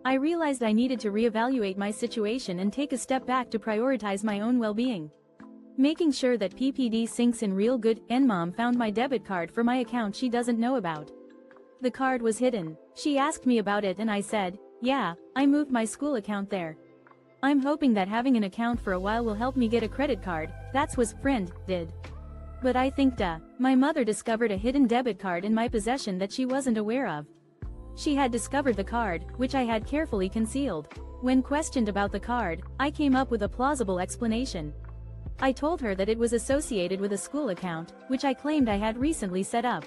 I realized I needed to reevaluate my situation and take a step back to prioritize my own well-being. Making sure that PPD sinks in real good, and Mom found my debit card for my account she doesn't know about. The card was hidden. She asked me about it and I said, yeah, I moved my school account there. I'm hoping that having an account for a while will help me get a credit card, that's what friend did. But I think my mother discovered a hidden debit card in my possession that she wasn't aware of. She had discovered the card, which I had carefully concealed. When questioned about the card, I came up with a plausible explanation. I told her that it was associated with a school account, which I claimed I had recently set up.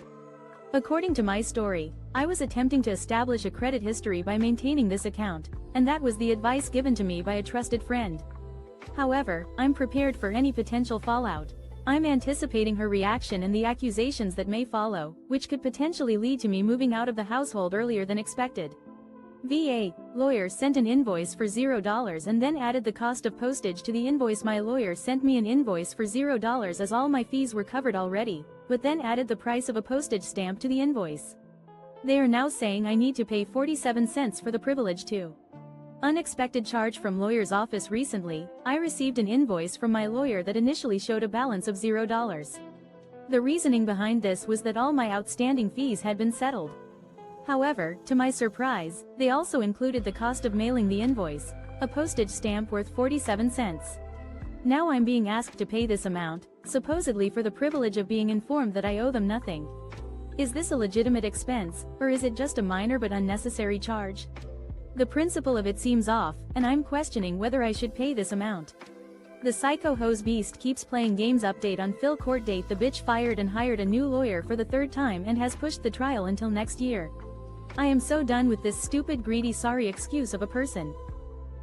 According to my story, I was attempting to establish a credit history by maintaining this account, and that was the advice given to me by a trusted friend. However, I'm prepared for any potential fallout. I'm anticipating her reaction and the accusations that may follow, which could potentially lead to me moving out of the household earlier than expected. VA lawyer sent an invoice for $0 and then added the cost of postage to the invoice. My lawyer sent me an invoice for $0 as all my fees were covered already, but then added the price of a postage stamp to the invoice. They are now saying I need to pay 47 cents for the privilege too. Unexpected charge from lawyer's office. Recently, I received an invoice from my lawyer that initially showed a balance of $0. The reasoning behind this was that all my outstanding fees had been settled. However, to my surprise, they also included the cost of mailing the invoice, a postage stamp worth 47 cents. Now I'm being asked to pay this amount, supposedly for the privilege of being informed that I owe them nothing. Is this a legitimate expense, or is it just a minor but unnecessary charge? The principle of it seems off, and I'm questioning whether I should pay this amount. The psycho hose beast keeps playing games. Update on Phil court date. The bitch fired and hired a new lawyer for the third time and has pushed the trial until next year. I am so done with this stupid, greedy, sorry excuse of a person.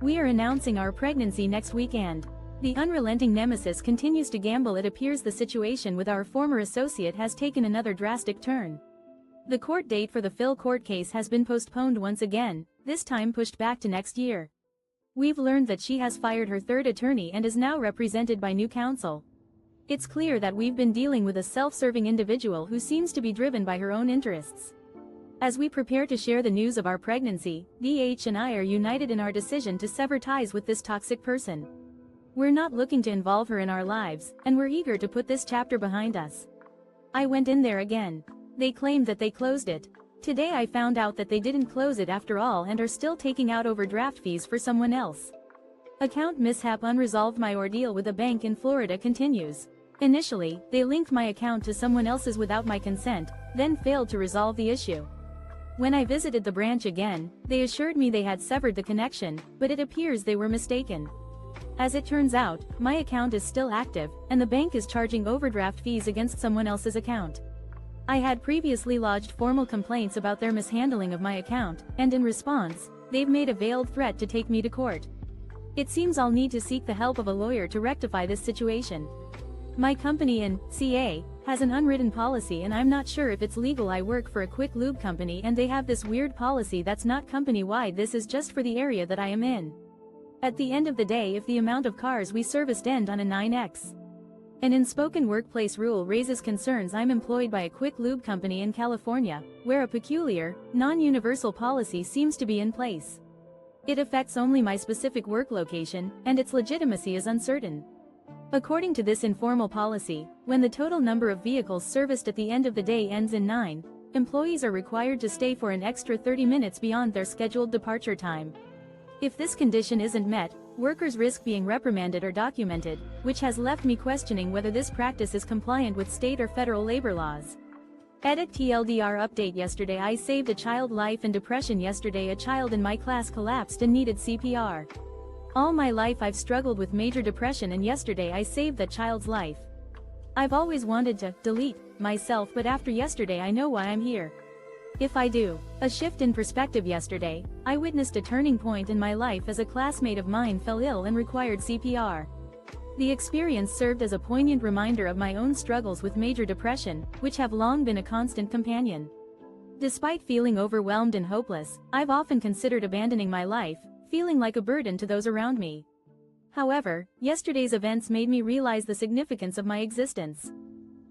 We are announcing our pregnancy next weekend. The unrelenting nemesis continues to gamble. It appears the situation with our former associate has taken another drastic turn. The court date for the Phil court case has been postponed once again, this time pushed back to next year. We've learned that she has fired her third attorney and is now represented by new counsel. It's clear that we've been dealing with a self-serving individual who seems to be driven by her own interests. As we prepare to share the news of our pregnancy, DH and I are united in our decision to sever ties with this toxic person. We're not looking to involve her in our lives, and we're eager to put this chapter behind us. I went in there again. They claimed that they closed it. Today I found out that they didn't close it after all and are still taking out overdraft fees for someone else. Account mishap unresolved. My ordeal with a bank in Florida continues. Initially, they linked my account to someone else's without my consent, then failed to resolve the issue. When I visited the branch again, they assured me they had severed the connection, but it appears they were mistaken. As it turns out, my account is still active, and the bank is charging overdraft fees against someone else's account. I had previously lodged formal complaints about their mishandling of my account, and in response, they've made a veiled threat to take me to court. It seems I'll need to seek the help of a lawyer to rectify this situation. My company in CA has an unwritten policy and I'm not sure if it's legal. I work for a quick lube company and they have this weird policy that's not company-wide. This is just for the area that I am in. At the end of the day, if the amount of cars we serviced end on a 9x. An unspoken workplace rule raises concerns. I'm employed by a quick lube company in California, where a peculiar, non-universal policy seems to be in place. It affects only my specific work location, and its legitimacy is uncertain. According to this informal policy, when the total number of vehicles serviced at the end of the day ends in 9, employees are required to stay for an extra 30 minutes beyond their scheduled departure time. If this condition isn't met, workers risk being reprimanded or documented, which has left me questioning whether this practice is compliant with state or federal labor laws. Edit TLDR update. Yesterday I saved a child life in depression. Yesterday a child in my class collapsed and needed CPR. All my life I've struggled with major depression and yesterday I saved that child's life. I've always wanted to delete myself, but after yesterday I know why I'm here. If I do. A shift in perspective. Yesterday, I witnessed a turning point in my life as a classmate of mine fell ill and required CPR. The experience served as a poignant reminder of my own struggles with major depression, which have long been a constant companion. Despite feeling overwhelmed and hopeless, I've often considered abandoning my life, feeling like a burden to those around me. However, yesterday's events made me realize the significance of my existence.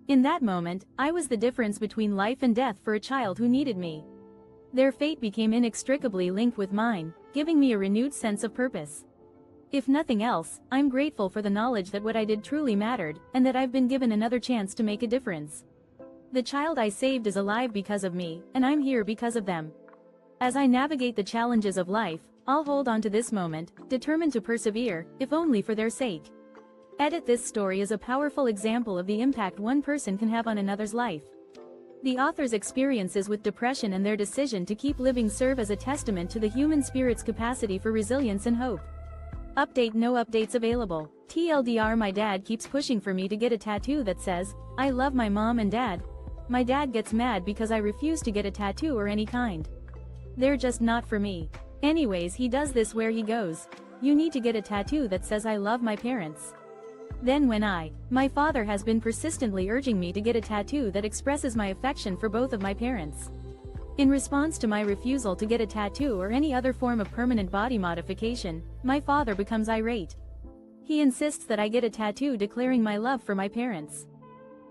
In that moment, I was the difference between life and death for a child who needed me. Their fate became inextricably linked with mine, giving me a renewed sense of purpose. If nothing else, I'm grateful for the knowledge that what I did truly mattered, and that I've been given another chance to make a difference. The child I saved is alive because of me, and I'm here because of them. As I navigate the challenges of life, I'll hold on to this moment, determined to persevere, if only for their sake. This story is a powerful example of the impact one person can have on another's life. The author's experiences with depression and their decision to keep living serve as a testament to the human spirit's capacity for resilience and hope. Update: no updates available. TLDR: my dad keeps pushing for me to get a tattoo that says, "I love my mom and dad." My dad gets mad because I refuse to get a tattoo or any kind. They're just not for me. Anyways, he does this where he goes, "You need to get a tattoo that says I love my parents." Then when my father has been persistently urging me to get a tattoo that expresses my affection for both of my parents. In response to my refusal to get a tattoo or any other form of permanent body modification, my father becomes irate. He insists that I get a tattoo declaring my love for my parents.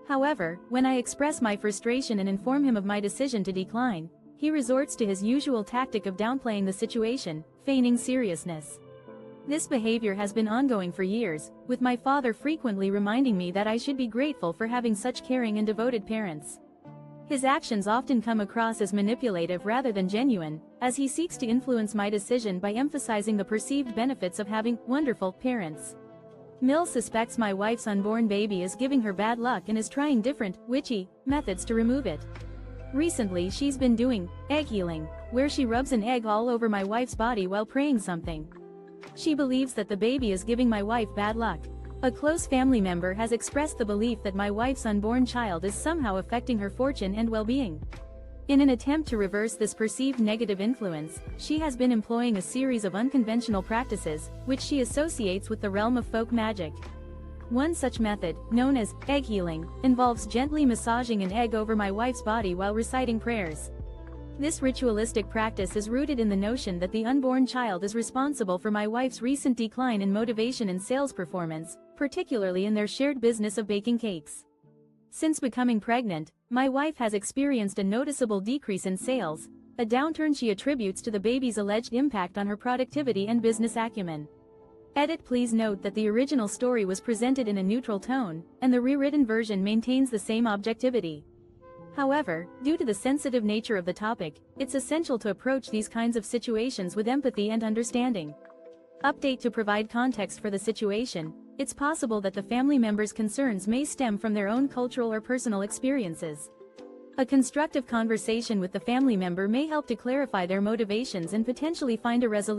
However, when I express my frustration and inform him of my decision to decline, he resorts to his usual tactic of downplaying the situation, feigning seriousness. This behavior has been ongoing for years, with my father frequently reminding me that I should be grateful for having such caring and devoted parents. His actions often come across as manipulative rather than genuine, as he seeks to influence my decision by emphasizing the perceived benefits of having wonderful parents. Mills suspects my wife's unborn baby is giving her bad luck and is trying different, witchy, methods to remove it. Recently she's been doing egg healing, where she rubs an egg all over my wife's body while praying something. She believes that the baby is giving my wife bad luck. A close family member has expressed the belief that my wife's unborn child is somehow affecting her fortune and well-being. In an attempt to reverse this perceived negative influence, she has been employing a series of unconventional practices, which she associates with the realm of folk magic. One such method, known as egg healing, involves gently massaging an egg over my wife's body while reciting prayers. This ritualistic practice is rooted in the notion that the unborn child is responsible for my wife's recent decline in motivation and sales performance, particularly in their shared business of baking cakes. Since becoming pregnant, my wife has experienced a noticeable decrease in sales, a downturn she attributes to the baby's alleged impact on her productivity and business acumen. Please note that the original story was presented in a neutral tone, and the rewritten version maintains the same objectivity. However, due to the sensitive nature of the topic, it's essential to approach these kinds of situations with empathy and understanding. Update: to provide context for the situation, it's possible that the family member's concerns may stem from their own cultural or personal experiences. A constructive conversation with the family member may help to clarify their motivations and potentially find a resolution.